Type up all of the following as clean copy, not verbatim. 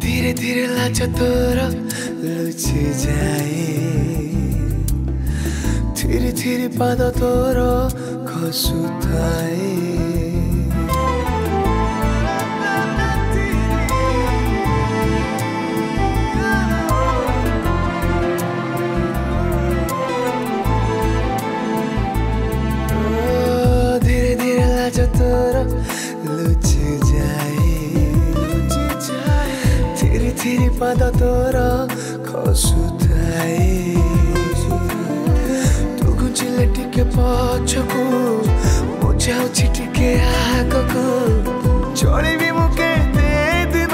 धीरे धीरे लाज तोर लुचि जाए धीरे धीरे पाद तोर खसुଥାଏ धीरे धीरे लाज तोर लुचि जाए धीरे धीरे पाद तोर खसुଥାଏ तू घुंचिले टिके पछकू मु जाउछि टिके आगकू चलिबी मु केते दिन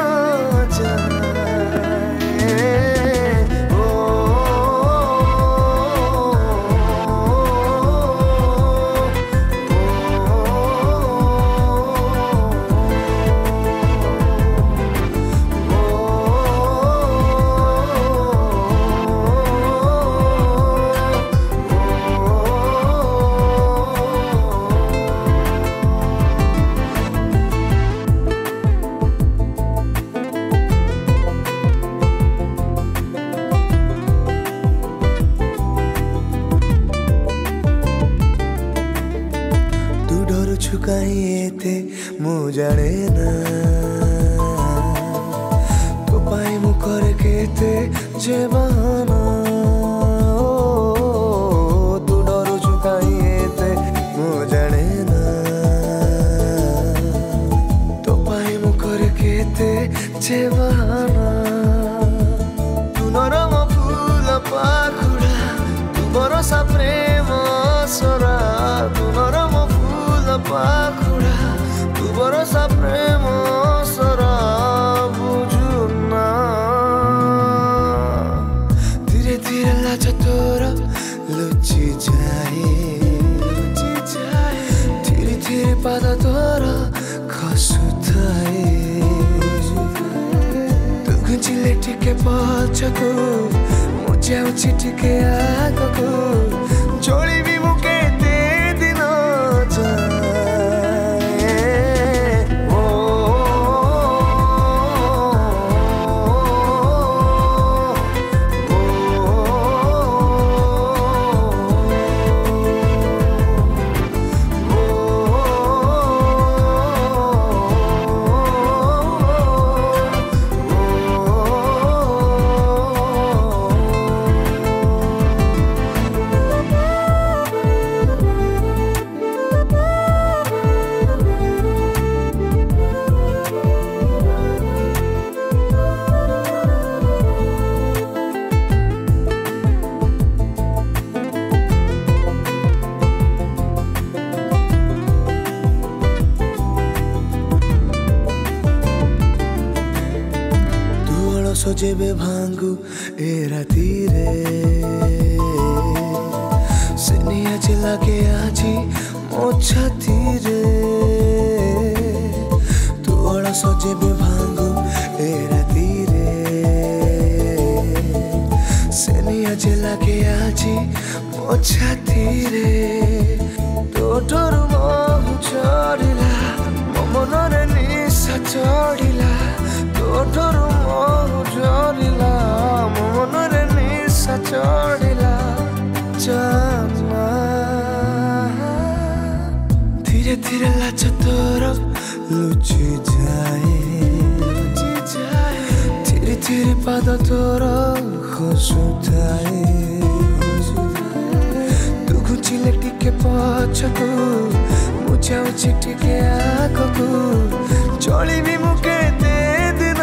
छुकाइए मु जाने ना तो पाई मु कर केते जे बहाना तू डर छुकाइए मु जाने ना तो पाई मु कर केते जे बहाना तू नरम फूल पाखुड़ा तू बरसा प्रेम सरा तू नरम पाखुड़ा तू बरसा प्रेम सरा बुझुना धीरे धीरे लाज तोर लुचि जाए धीरे धीरे पाद तोर खसुଥାଏ तू घुंचिले टिके पछकू मु जाउछि टिके आगकू चलिबी मु केते दिन जेबे भांगू ए राती रे सेनिया चिल्ला के आजी मो छाती रे तू अलस जेबे भांगू ए राती रे सेनिया चिल्ला के आजी मो छाती रे तोटर महु चढ़िला मो मनरे निशा चढ़िला तोटर महु चढ़िला मो मनरे निशा चढ़िला जाना धीरे धीरे लाज तोर लुचि जाए धीरे धीरे पाद तोर खसुଥାଏ तू घुंचिले टिके पछकू मु जाउछि टिके आगकू चलिबी मु केते दिन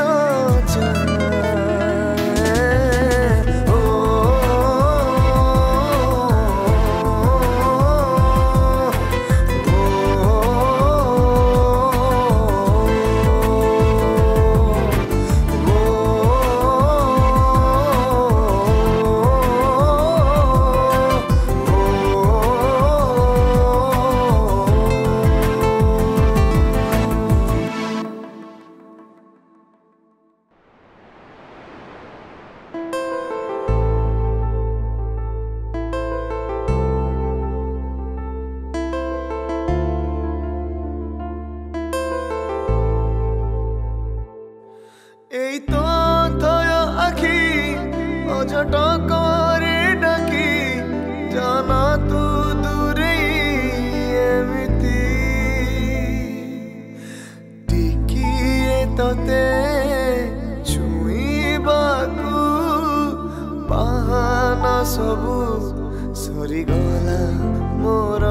এই তো আখি অজট করে ডাকি জানা তু দূরে এমিতি টিকিয়ে ততে ছুঁইবাকু বাহানা সবু সরিগলা মোর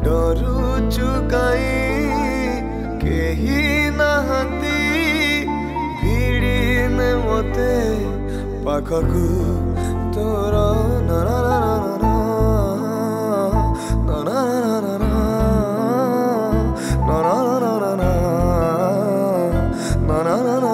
ডରୁଚୁ କାଇଁ କେହି ନାହାନ୍ତି ଭିଡ଼ିନେ ମୋତେ ପାଖକୁ ତୋର ନା ନା ନା ନା ନା ନା ନା ନା ନା ନା ନା ନା ନା ନା ନା ନା